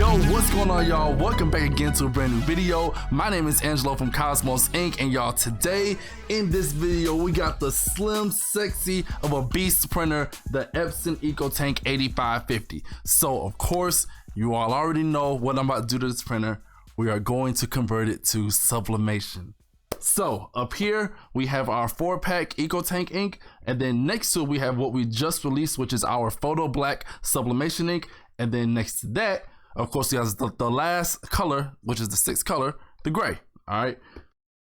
Yo, what's going on, y'all? Welcome back again to a brand new video. My name is Angelo from Cosmos Inc. And y'all, today in this video we got the slim sexy of a beast printer, the Epson EcoTank 8550. So of course you all already know what I'm about to do to this printer. We are going to convert it to sublimation. So up here we have our 4-pack EcoTank ink, and then next to it we have what we just released, which is our photo black sublimation ink. And then next to that, of course, he has the last color, which is the 6th color, the gray. All right.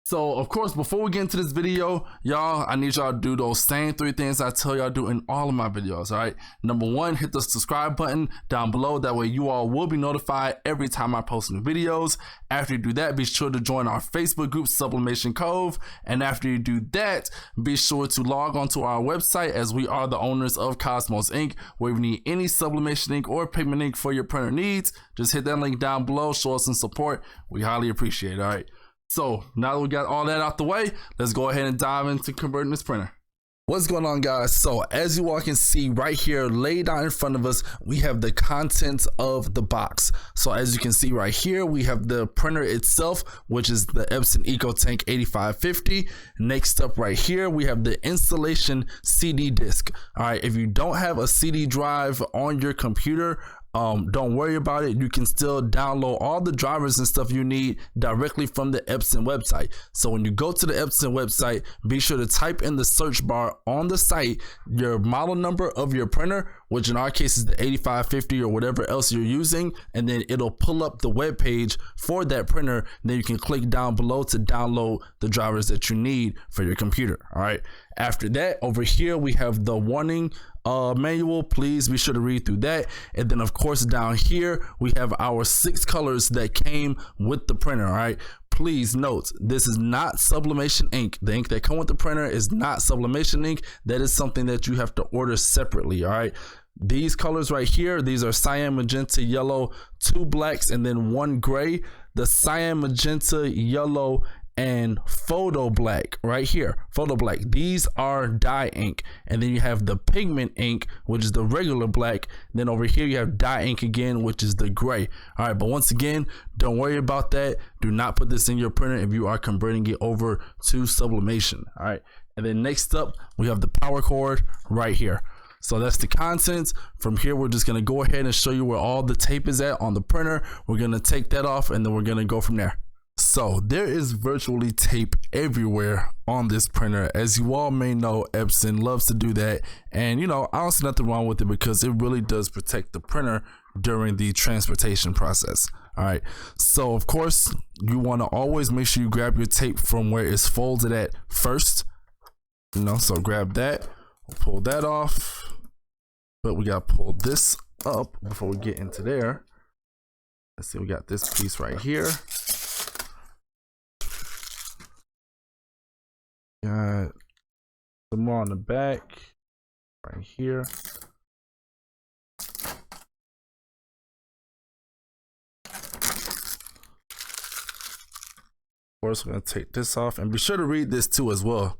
So, of course, before we get into this video, y'all, I need y'all to do those same 3 things I tell y'all to do in all of my videos. All right. Number 1, hit the subscribe button down below. That way you all will be notified every time I post new videos. After you do that, be sure to join our Facebook group, Sublimation Cove. And after you do that, be sure to log onto our website, as we are the owners of Cosmos Inc. Where if you need any sublimation ink or pigment ink for your printer needs, just hit that link down below. Show us some support. We highly appreciate it. All right. So now that we got all that out the way, let's go ahead and dive into converting this printer. What's going on, guys? So as you all can see right here laid out in front of us, we have the contents of the box. So as you can see right here, we have the printer itself, which is the Epson EcoTank 8550. Next up right here, we have the installation CD disc. All right, if you don't have a CD drive on your computer, don't worry about it. You can still download all the drivers and stuff you need directly from the Epson website. So when you go to the Epson website, be sure to type in the search bar on the site your model number of your printer, which in our case is the 8550 or whatever else you're using, and then it'll pull up the web page for that printer. Then you can click down below to download the drivers that you need for your computer. All right. After that, over here we have the warning manual. Please be sure to read through that. And then of course down here we have our 6 colors that came with the printer. All right, please note, this is not sublimation ink. The ink that come with the printer is not sublimation ink. That is something that you have to order separately. All right, these colors right here, these are cyan, magenta, yellow, 2 blacks, and then 1 gray. The cyan, magenta, yellow, and photo black right here, photo black, these are dye ink. And then you have the pigment ink, which is the regular black. Then over here you have dye ink again, which is the gray. All right, but once again, don't worry about that. Do not put this in your printer if you are converting it over to sublimation. All right, and then next up we have the power cord right here. So that's the contents. From here, we're just gonna go ahead and show you where all the tape is at on the printer. We're gonna take that off and then we're gonna go from there. So there is virtually tape everywhere on this printer. As you all may know, Epson loves to do that, and you know, I don't see nothing wrong with it because it really does protect the printer during the transportation process. All right, so of course you want to always make sure you grab your tape from where it's folded at first, you know, so grab that. We'll pull that off, but we got to pull this up before we get into there. Let's see, we got this piece right here. Got some more on the back right here. Of course, we're gonna take this off, and be sure to read this too as well.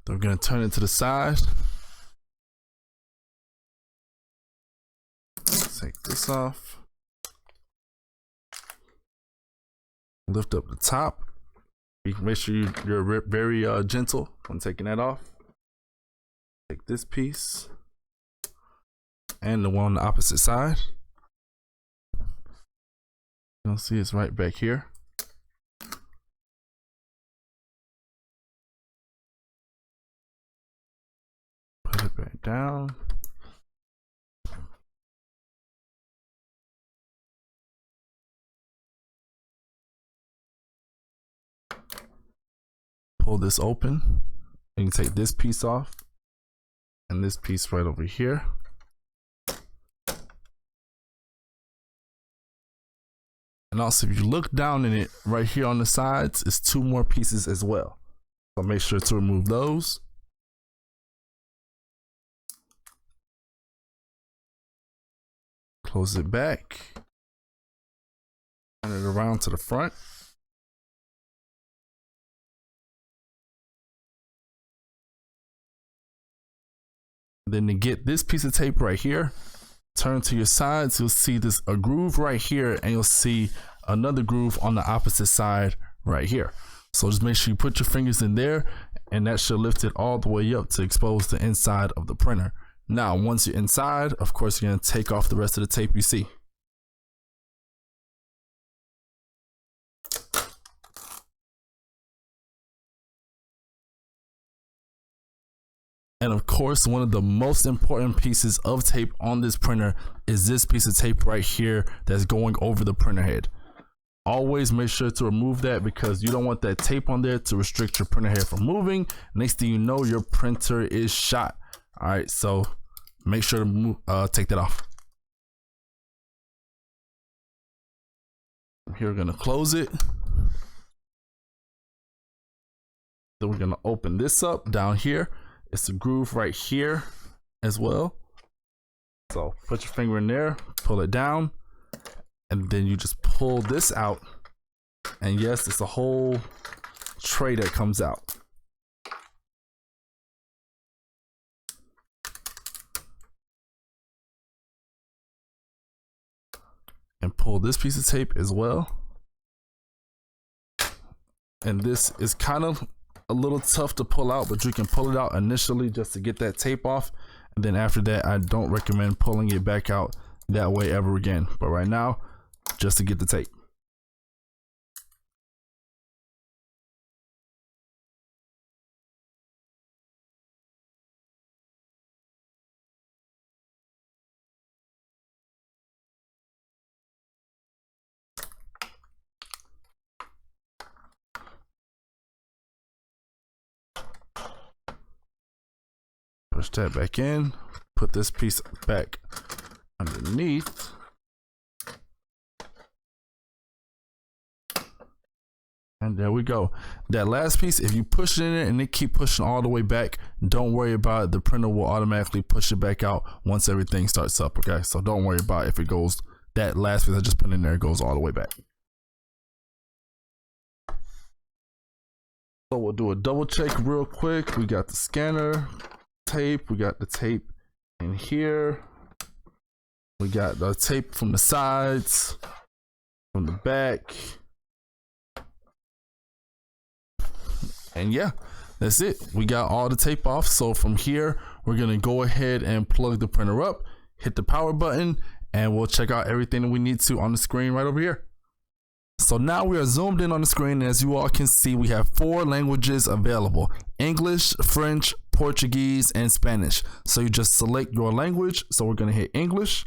We're gonna turn it to the side. Take this off. Lift up the top. You can make sure you're very gentle when taking that off. Take this piece and the one on the opposite side. You'll see it's right back here. Put it back down. Pull this open. You can take this piece off and this piece right over here. And also, if you look down in it, right here on the sides, is 2 more pieces as well. So make sure to remove those. Close it back. Turn it around to the front. Then to get this piece of tape right here, turn to your sides, you'll see a groove right here, and you'll see another groove on the opposite side right here. So just make sure you put your fingers in there, and that should lift it all the way up to expose the inside of the printer. Now, once you're inside, of course, you're gonna take off the rest of the tape you see. And of course, one of the most important pieces of tape on this printer is this piece of tape right here that's going over the printer head. Always make sure to remove that because you don't want that tape on there to restrict your printer head from moving. Next thing you know, your printer is shot. All right, so make sure to take that off. Here we're gonna close it. Then we're gonna open this up down here. It's a groove right here as well. So put your finger in there, pull it down, and then you just pull this out. And yes, it's a whole tray that comes out. And pull this piece of tape as well. And this is kind of a little tough to pull out, but you can pull it out initially just to get that tape off, and then after that I don't recommend pulling it back out that way ever again, but right now just to get the tape. Push that back in, put this piece back underneath. And there we go. That last piece, if you push it in it and it keep pushing all the way back, don't worry about it. The printer will automatically push it back out once everything starts up, okay? So don't worry about if it goes, that last piece I just put in there goes all the way back. So we'll do a double check real quick. We got the scanner tape, we got the tape in here, we got the tape from the sides, from the back, and yeah, that's it. We got all the tape off. So from here we're gonna go ahead and plug the printer up, hit the power button, and we'll check out everything that we need to on the screen right over here. So now we are zoomed in on the screen, and as you all can see, we have 4 languages available: English, French, Portuguese, and Spanish. So you just select your language. So we're gonna hit English,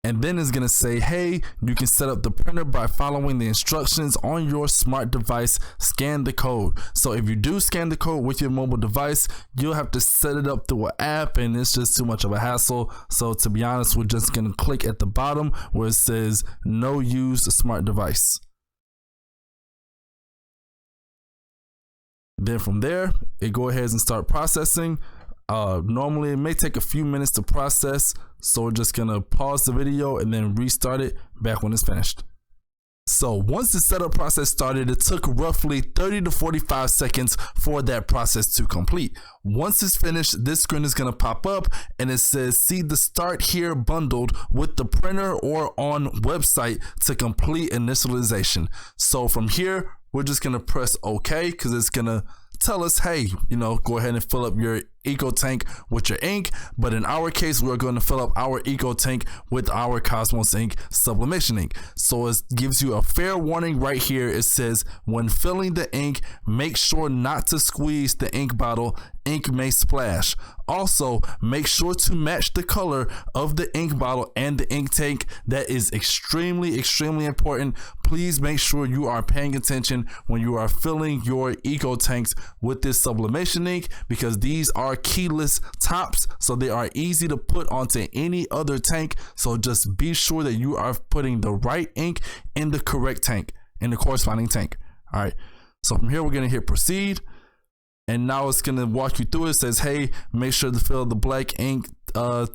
and then it's gonna say, hey, you can set up the printer by following the instructions on your smart device. Scan the code. So if you do scan the code with your mobile device, you'll have to set it up through an app, and it's just too much of a hassle. So to be honest, we're just gonna click at the bottom where it says no use smart device. Then from there, it go ahead and start processing. Normally it may take a few minutes to process, so we're just gonna pause the video and then restart it back when it's finished. So once the setup process started, it took roughly 30 to 45 seconds for that process to complete. Once it's finished, this screen is gonna pop up and it says, see the start here bundled with the printer or on website to complete initialization. So from here, we're just gonna press OK because it's gonna tell us, hey, you know, go ahead and fill up your EcoTank with your ink. But in our case, we're going to fill up our EcoTank with our Cosmos ink sublimation ink. So it gives you a fair warning right here. It says, when filling the ink, make sure not to squeeze the ink bottle. Ink may splash. Also, make sure to match the color of the ink bottle and the ink tank. That is extremely important. Please make sure you are paying attention when you are filling your EcoTanks with this sublimation ink, because these are keyless tops, so they are easy to put onto any other tank. So just be sure that you are putting the right ink in the correct tank, in the corresponding tank. All right, so from here we're gonna hit proceed, and now it's gonna walk you through it. It says, hey, make sure to fill the black ink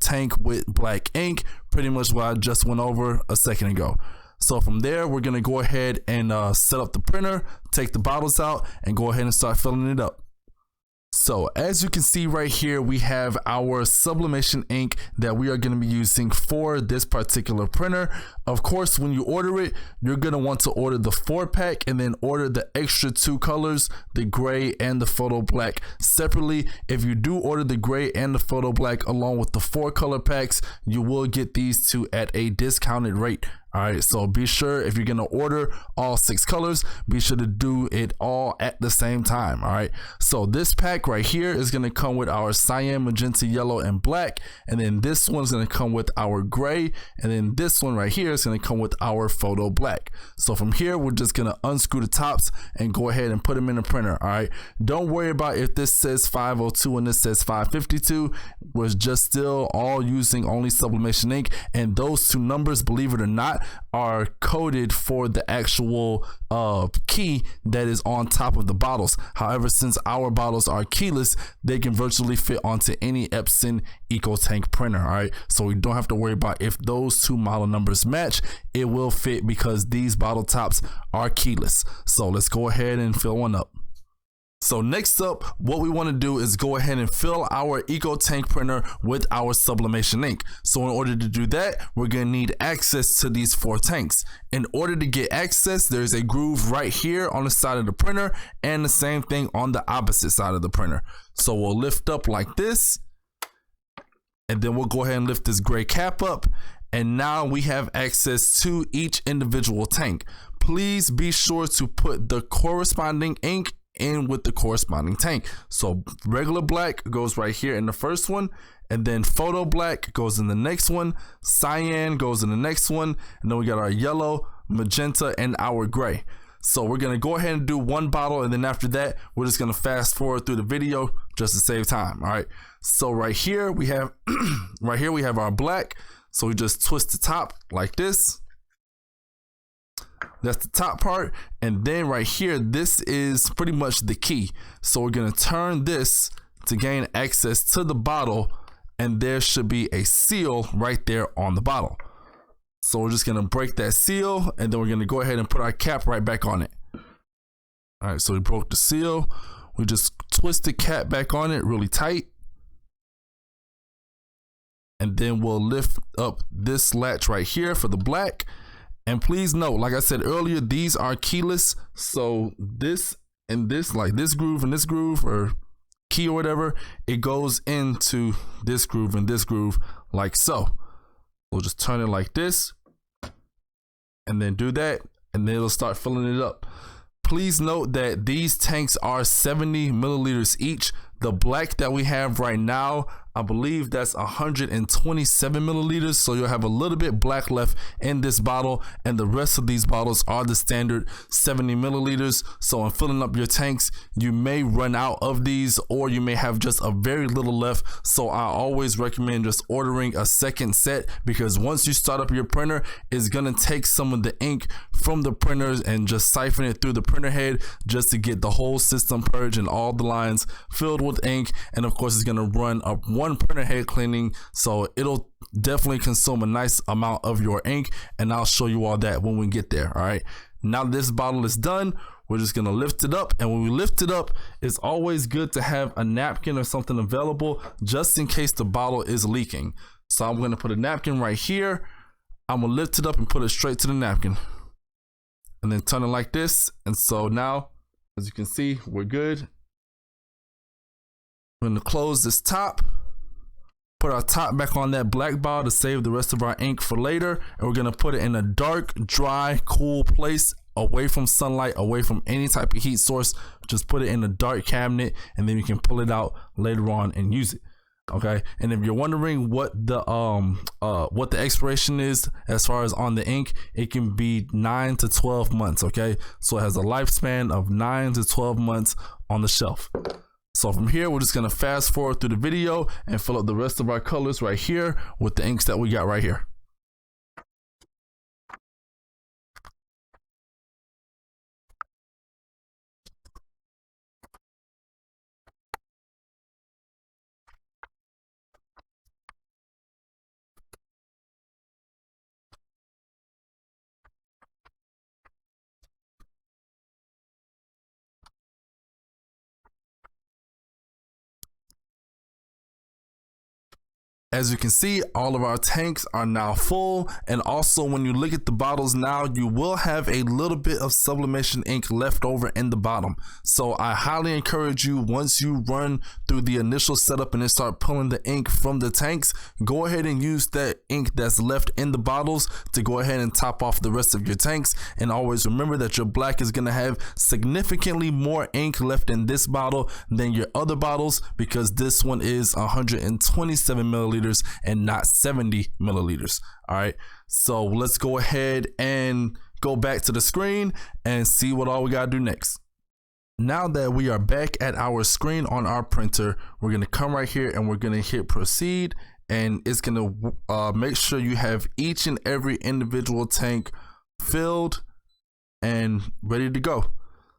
tank with black ink, pretty much what I just went over a second ago. So from there, we're gonna go ahead and set up the printer, take the bottles out, and go ahead and start filling it up. So as you can see right here, we have our sublimation ink that we are going to be using for this particular printer. Of course, when you order it, you're going to want to order the 4-pack and then order the extra 2 colors, the gray and the photo black separately. If you do order the gray and the photo black along with the 4 color packs, you will get these 2 at a discounted rate. All right, so be sure if you're gonna order all 6 colors, be sure to do it all at the same time. All right, so this pack right here is gonna come with our cyan, magenta, yellow, and black, and then this one's gonna come with our gray, and then this one right here is gonna come with our photo black. So from here, we're just gonna unscrew the tops and go ahead and put them in the printer. All right, don't worry about if this says 502 and this says 552. We're just still all using only sublimation ink, and those 2 numbers, believe it or not, are coded for the actual key that is on top of the bottles. However, since our bottles are keyless, they can virtually fit onto any Epson EcoTank printer. All right, so we don't have to worry about if those 2 model numbers match. It will fit because these bottle tops are keyless. So let's go ahead and fill one up. So next up, what we want to do is go ahead and fill our EcoTank printer with our sublimation ink. So in order to do that, we're going to need access to these 4 tanks. In order to get access, there's a groove right here on the side of the printer and the same thing on the opposite side of the printer. So we'll lift up like this, and then we'll go ahead and lift this gray cap up. And now we have access to each individual tank. Please be sure to put the corresponding ink in with the corresponding tank. So regular black goes right here in the first one, and then photo black goes in the next one, cyan goes in the next one, and then we got our yellow, magenta, and our gray. So we're gonna go ahead and do 1 bottle, and then after that, we're just gonna fast forward through the video just to save time. All right, so right here we have right here we have our black. So we just twist the top like this. That's the top part, and then right here, this is pretty much the key. So we're gonna turn this to gain access to the bottle, and there should be a seal right there on the bottle. So we're just gonna break that seal, and then we're gonna go ahead and put our cap right back on it. All right, so we broke the seal. We just twist the cap back on it really tight, and then we'll lift up this latch right here for the black. And please note, like I said earlier, these are keyless. So this and this, like this groove and this groove, or key or whatever, it goes into this groove and this groove like so. We'll just turn it like this and then do that, and then it'll start filling it up. Please note that these tanks are 70 milliliters each. The black that we have right now, I believe that's 127 milliliters. So you'll have a little bit black left in this bottle, and the rest of these bottles are the standard 70 milliliters. So in filling up your tanks, you may run out of these, or you may have just a very little left. So I always recommend just ordering a second set, because once you start up your printer, it's gonna take some of the ink from the printers and just siphon it through the printer head just to get the whole system purged and all the lines filled with ink. And of course, it's gonna run up 1 printer head cleaning, so it'll definitely consume a nice amount of your ink, and I'll show you all that when we get there. All right, now this bottle is done, we're just gonna lift it up, and when we lift it up, it's always good to have a napkin or something available just in case the bottle is leaking. So I'm gonna put a napkin right here. I'm gonna lift it up and put it straight to the napkin, and then turn it like this. And so now, as you can see, we're good. We're gonna close this top, put our top back on that black bottle to save the rest of our ink for later, and we're gonna put it in a dark, dry, cool place, away from sunlight, away from any type of heat source. Just put it in a dark cabinet, and then you can pull it out later on and use it. Okay, and if you're wondering what the expiration is as far as on the ink, it can be 9 to 12 months. Okay, so it has a lifespan of 9 to 12 months on the shelf. So from here, we're just gonna fast forward through the video and fill up the rest of our colors right here with the inks that we got right here. As you can see, all of our tanks are now full, and also when you look at the bottles now, you will have a little bit of sublimation ink left over in the bottom. So I highly encourage you, once you run through the initial setup and then start pulling the ink from the tanks, go ahead and use that ink that's left in the bottles to go ahead and top off the rest of your tanks. And always remember that your black is going to have significantly more ink left in this bottle than your other bottles, because this one is 127 milliliters and not 70 milliliters. All right, so let's go ahead and go back to the screen and see what all we gotta do next. Now that we are back at our screen on our printer, we're gonna come right here and we're gonna hit proceed, and it's gonna make sure you have each and every individual tank filled and ready to go.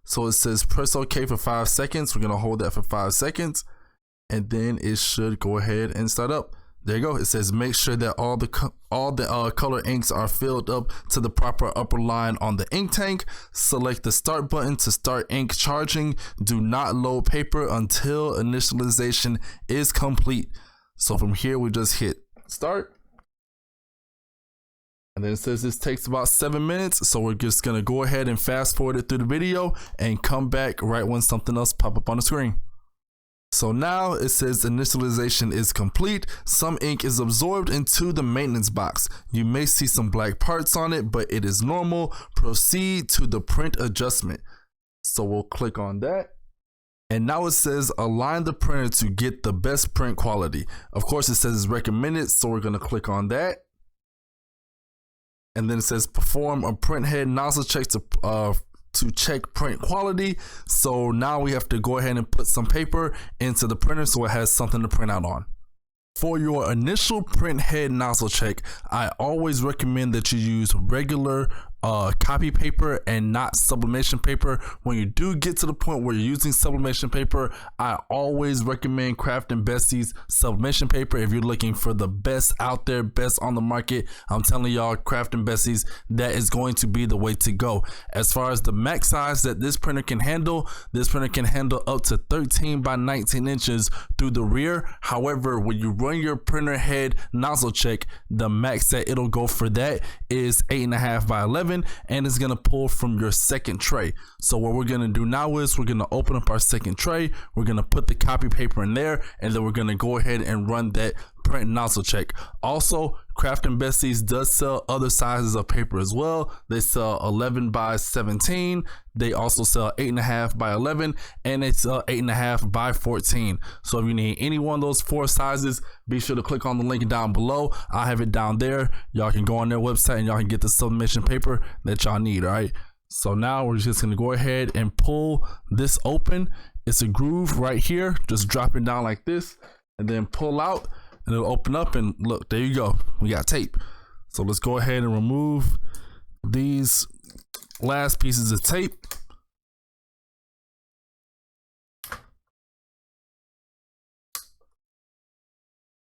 So it says press OK for 5 seconds. We're gonna hold that for 5 seconds, and then it should go ahead and start up. There you go. It says make sure that all the color inks are filled up to the proper upper line on the ink tank. Select the start button to start ink charging. Do not load paper until initialization is complete. So from here we just hit start. And then it says this takes about 7 minutes. So we're just gonna go ahead and fast forward it through the video and come back right when something else pop up on the screen. So now it says initialization is complete. Some ink is absorbed into the maintenance box. You may see some black parts on it, but it is normal. Proceed to the print adjustment. So we'll click on that. And now it says align the printer to get the best print quality. Of course, it says it's recommended, so we're gonna click on that. And then it says perform a print head nozzle check to check print quality. So now we have to go ahead and put some paper into the printer so it has something to print out on. For your initial print head nozzle check, I always recommend that you use regular copy paper and not sublimation paper. When you do get to the point where you're using sublimation paper, I always recommend Craft & Bessie's sublimation paper. If you're looking for the best out there, best on the market, I'm telling y'all, Craft & Bessie's, that is going to be the way to go. As far as the max size that this printer can handle, this printer can handle up to 13 by 19 inches through the rear. However, when you run your printer head nozzle check, the max that it'll go for that is 8.5 by 11, and it's gonna pull from your second tray. So what we're gonna do now is we're gonna open up our second tray, we're gonna put the copy paper in there, and then we're gonna go ahead and run that print nozzle check. Also, Craft & Bessie's does sell other sizes of paper as well. They sell 11 by 17. They also sell 8.5 by 11, and they sell 8.5 by 14. So if you need any one of those 4 sizes, be sure to click on the link down below. I have it down there. Y'all can go on their website and y'all can get the sublimation paper that y'all need. All right. So now we're just gonna go ahead and pull this open. It's a groove right here. Just drop it down like this, and then pull out. And it'll open up, and look, there you go. We got tape. So let's go ahead and remove these last pieces of tape.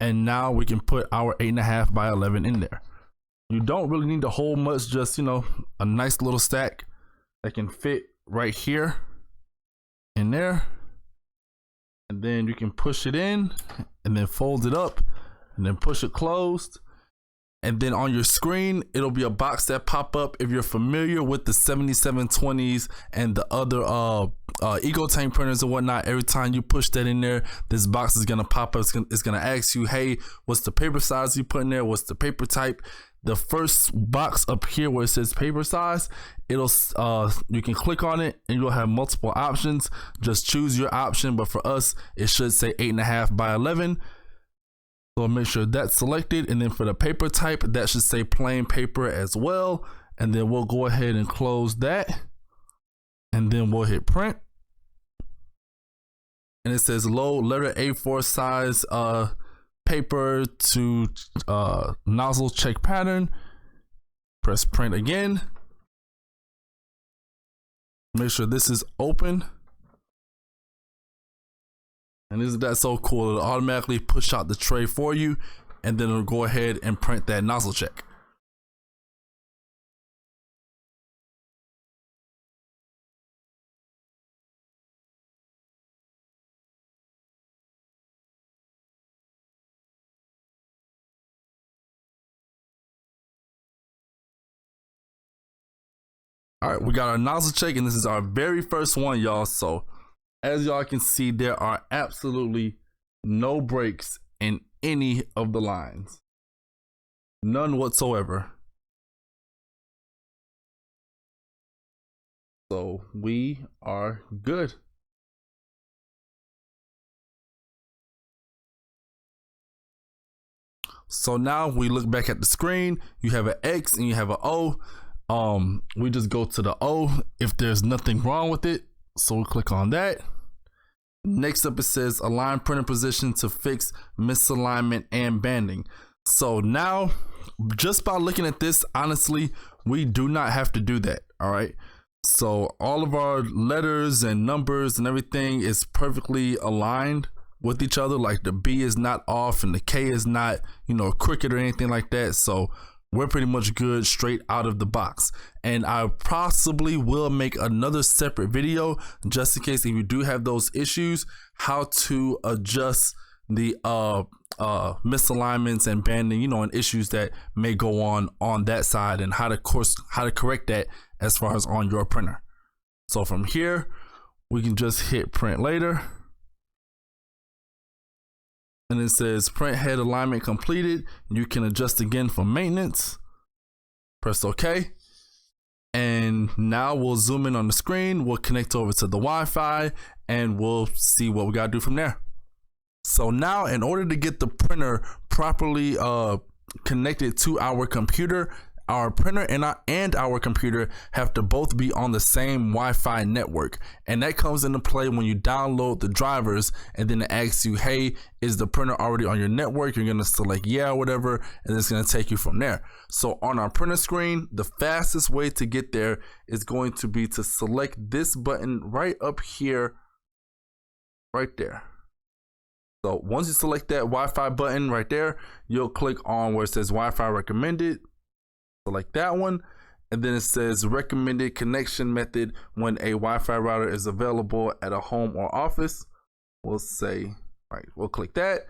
And now we can put our 8.5 by 11 in there. You don't really need to hold much, just, you know, a nice little stack that can fit right here in there. And then you can push it in and then fold it up and then push it closed. And then on your screen, it'll be a box that pop up. If you're familiar with the 7720s and the other EcoTank printers and whatnot, every time you push that in there, this box is gonna pop up. It's gonna ask you, hey, what's the paper size you put in there? What's the paper type? The first box up here where it says paper size, it'll you can click on it and you'll have multiple options. Just choose your option, but for us it should say 8.5 by 11. So make sure that's selected, and then for the paper type, that should say plain paper as well. And then we'll go ahead and close that, and then we'll hit print. And it says load letter A4 size paper to nozzle check pattern. Press print again. Make sure this is open. And isn't that so cool? It'll automatically push out the tray for you, and then it'll go ahead and print that nozzle check. All right, we got our nozzle check, and this is our very first one, y'all. So as y'all can see, there are absolutely no breaks in any of the lines, none whatsoever. So we are good. So now we look back at the screen, you have an X and you have an O. We just go to the O if there's nothing wrong with it. So we'll click on that. Next up, it says align printer position to fix misalignment and banding. So now, just by looking at this, honestly, we do not have to do that. All right. So all of our letters and numbers and everything is perfectly aligned with each other. Like the B is not off and the K is not, crooked or anything like that. So we're pretty much good straight out of the box. And I possibly will make another separate video just in case if you do have those issues, how to adjust the misalignments and banding, and issues that may go on that side, and how to correct that as far as on your printer. So from here, we can just hit print later. And it says print head alignment completed. You can adjust again for maintenance. Press OK. And now we'll zoom in on the screen. We'll connect over to the Wi-Fi and we'll see what we got to do from there. So now, in order to get the printer properly connected to our computer, our printer and our computer have to both be on the same Wi-Fi network. And that comes into play when you download the drivers, and then it asks you, hey, is the printer already on your network? You're going to select yeah or whatever, and it's going to take you from there. So on our printer screen, the fastest way to get there is going to be to select this button right up here, right there. So once you select that Wi-Fi button right there, you'll click on where it says Wi-Fi recommended. Select that one, and then it says recommended connection method when a Wi-Fi router is available at a home or office. We'll say, right, we'll click that,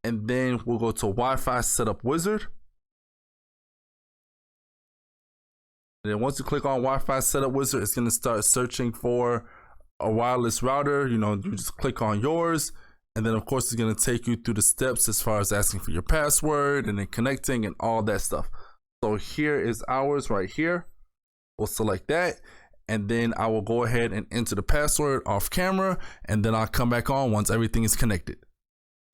and then we'll go to Wi-Fi setup wizard. And then once you click on Wi-Fi setup wizard, it's going to start searching for a wireless router. You just click on yours, and then of course it's going to take you through the steps as far as asking for your password and then connecting and all that stuff. So here is ours right here. We'll select that, and then I will go ahead and enter the password off camera, and then I'll come back on once everything is connected.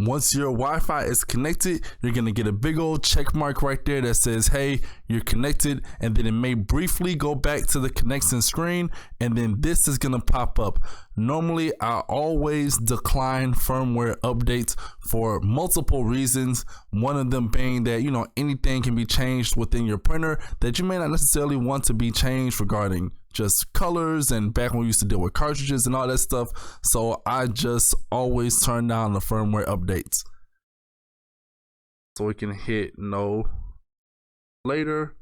Once your Wi-Fi is connected, you're gonna get a big old check mark right there that says, hey, you're connected, and then it may briefly go back to the connection screen, and then this is gonna pop up. Normally, I always decline firmware updates for multiple reasons. One of them being that, anything can be changed within your printer that you may not necessarily want to be changed regarding just colors, and back when we used to deal with cartridges and all that stuff. So I just always turn down the firmware updates. So we can hit no later,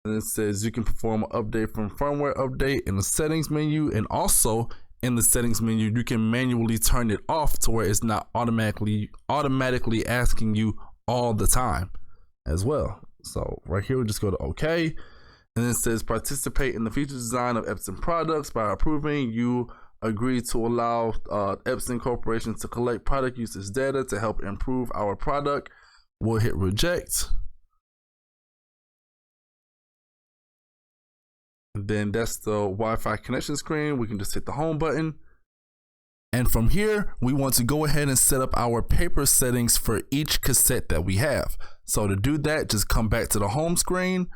and it says you can perform an update from firmware update in the settings menu, and also in the settings menu you can manually turn it off to where it's not automatically asking you all the time as well. So right here we just go to OK. And it says participate in the future design of Epson products by approving. You agree to allow Epson Corporation to collect product usage data to help improve our product. We'll hit reject. And then that's the Wi-Fi connection screen. We can just hit the home button. And from here, we want to go ahead and set up our paper settings for each cassette that we have. So to do that, just come back to the home screen.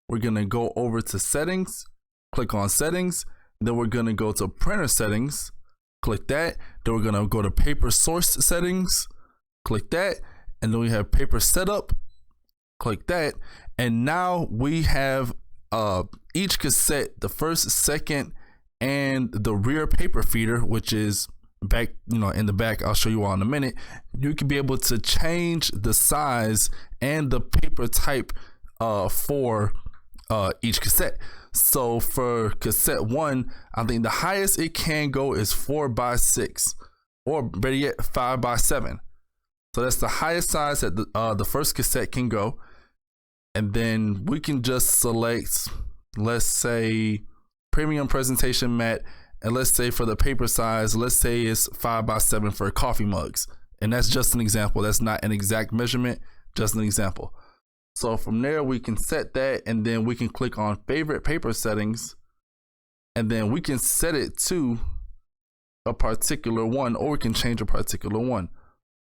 We're going to go over to settings, click on settings, then we're going to go to printer settings, click that, then we're going to go to paper source settings, click that, and then we have paper setup, click that, and now we have each cassette, the first, second, and the rear paper feeder, which is back, in the back. I'll show you all in a minute. You can be able to change the size and the paper type for each cassette. So for cassette 1, I think the highest it can go is 4x6, or better yet 5x7. So that's the highest size that the first cassette can go. And then we can just select let's say premium presentation mat, and let's say for the paper size, let's say it's 5x7 for coffee mugs. And that's just an example. That's not an exact measurement, just an example. So from there, we can set that, and then we can click on favorite paper settings, and then we can set it to a particular one, or we can change a particular one.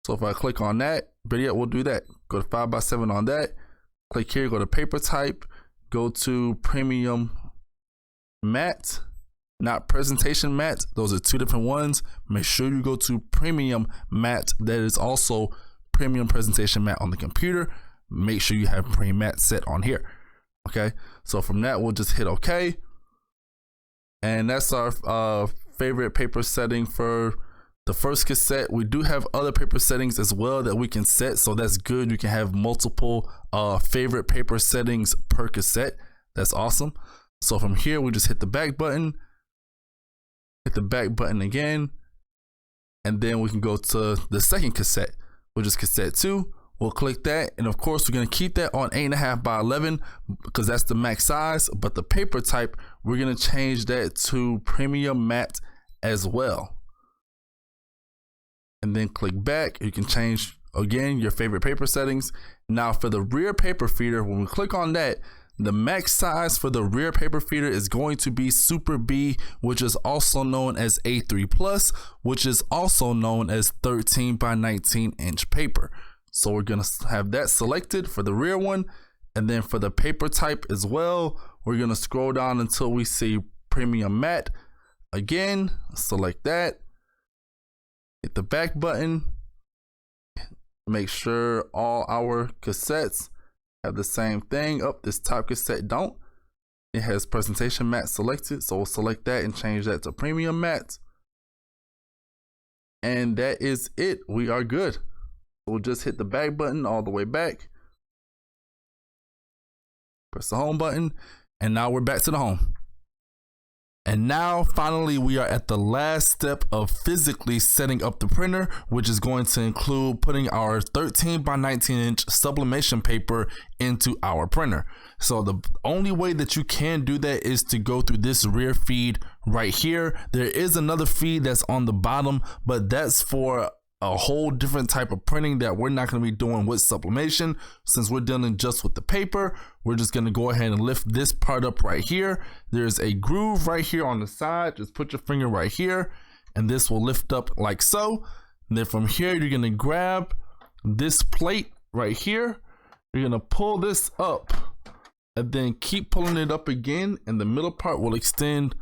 So if I click on that, but yeah, we'll do that. Go to 5x7 on that, click here, go to paper type, go to premium mat, not presentation mat. Those are two different ones. Make sure you go to premium mat. That is also premium presentation mat on the computer. Make sure you have premium mat set on here. Okay, so from that, we'll just hit OK. And that's our favorite paper setting for the first cassette. We do have other paper settings as well that we can set, so that's good. You can have multiple favorite paper settings per cassette. That's awesome. So from here, we just hit the back button, hit the back button again, and then we can go to the second cassette, which is cassette 2. We'll click that, and of course we're going to keep that on 8.5 by 11 because that's the max size, but the paper type, we're going to change that to premium mat as well. And then click back. You can change again your favorite paper settings. Now for the rear paper feeder, when we click on that, the max size for the rear paper feeder is going to be Super B, which is also known as A3 Plus, which is also known as 13 by 19 inch paper. So we're gonna have that selected for the rear one. And then for the paper type as well, we're gonna scroll down until we see premium mat. Again, select that, hit the back button, make sure all our cassettes have the same thing. This top cassette don't. It has presentation mat selected, so we'll select that and change that to premium mat. And that is it. We are good. We'll just hit the back button all the way back. Press the home button, and now we're back to the home. And now finally we are at the last step of physically setting up the printer, which is going to include putting our 13 by 19 inch sublimation paper into our printer. So the only way that you can do that is to go through this rear feed right here. There is another feed that's on the bottom, but that's for a whole different type of printing that we're not going to be doing with sublimation. Since we're dealing just with the paper, we're just going to go ahead and lift this part up right here. There's a groove right here on the side. Just put your finger right here and this will lift up like so. And then from here, you're going to grab this plate right here. You're going to pull this up and then keep pulling it up again, and the middle part will extend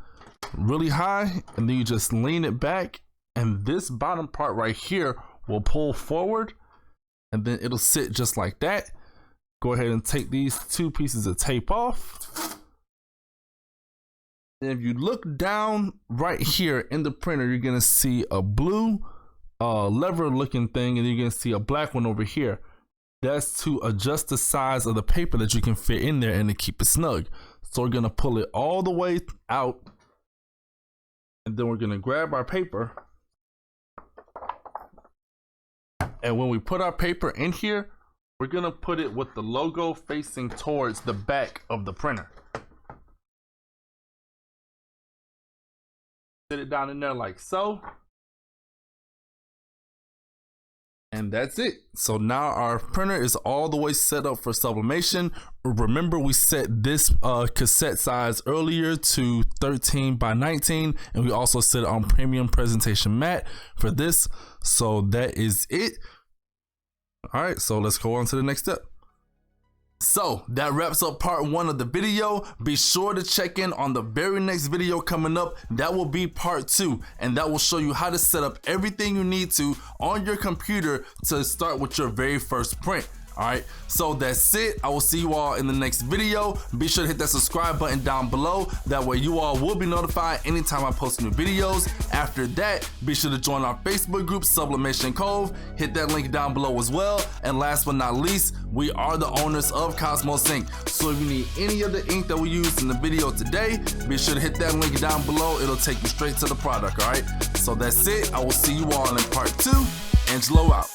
really high, and then you just lean it back, and this bottom part right here will pull forward, and then it'll sit just like that. Go ahead and take these two pieces of tape off. And if you look down right here in the printer, you're gonna see a blue lever looking thing, and you're gonna see a black one over here. That's to adjust the size of the paper that you can fit in there and to keep it snug. So we're gonna pull it all the way out, and then we're gonna grab our paper. And when we put our paper in here, we're gonna put it with the logo facing towards the back of the printer. Sit it down in there like so. And that's it. So now our printer is all the way set up for sublimation. Remember, we set this cassette size earlier to 13 by 19, and we also set it on premium presentation mat for this. So that is it. All right, so let's go on to the next step. So that wraps up part 1 of the video. Be sure to check in on the very next video coming up. That will be part 2, and that will show you how to set up everything you need to on your computer to start with your very first print. All right, so that's it. I will see you all in the next video. Be sure to hit that subscribe button down below. That way you all will be notified anytime I post new videos. After that, be sure to join our Facebook group, Sublimation Cove. Hit that link down below as well. And last but not least, we are the owners of Cosmos Ink. So if you need any of the ink that we used in the video today, be sure to hit that link down below. It'll take you straight to the product, all right? So that's it. I will see you all in part 2. Angelo out.